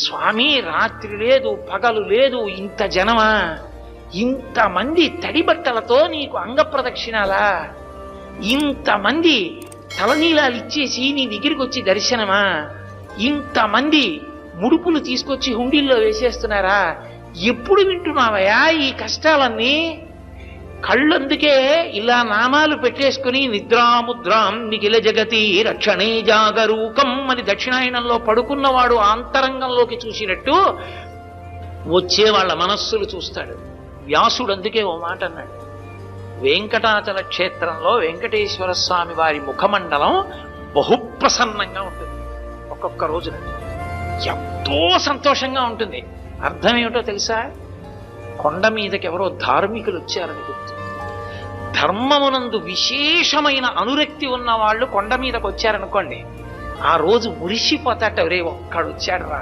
స్వామి రాత్రి లేదు పగలు లేదు, ఇంత జనమా, ఇంతమంది తడి బట్టలతో నీకు అంగ ప్రదక్షిణాలా, ఇంతమంది తలనీలాలు ఇచ్చేసి నీ దగ్గరికి వచ్చి దర్శనమా, ఇంతమంది ముడుపులు తీసుకొచ్చి హుండీల్లో వేసేస్తున్నారా, ఎప్పుడు వింటున్నావయా ఈ కష్టాలన్నీ? కళ్ళందుకే ఇలా నామాలు పెట్టేసుకుని నిద్రాముద్రాం నిఖిల జగతి రక్షణే జాగరూకం అని దక్షిణాయనంలో పడుకున్నవాడు ఆంతరంగంలోకి చూసినట్టు వచ్చే వాళ్ళ మనస్సులు చూస్తాడు. వ్యాసుడు అందుకే ఓ మాట అన్నాడు, వెంకటాచల క్షేత్రంలో వెంకటేశ్వర స్వామి వారి ముఖమండలం బహుప్రసన్నంగా ఉంటుంది. ఒక్కొక్క రోజున ఎంతో సంతోషంగా ఉంటుంది. అర్థం ఏమిటో తెలుసా? కొండ మీదకి ఎవరో ధార్మికులు వచ్చారని గుర్తు. ధర్మమునందు విశేషమైన అనురక్తి ఉన్న వాళ్ళు కొండ మీదకి వచ్చారనుకోండి, ఆ రోజు మురిసిపోతాట, ఒరే ఒక్కడు వచ్చాడు రా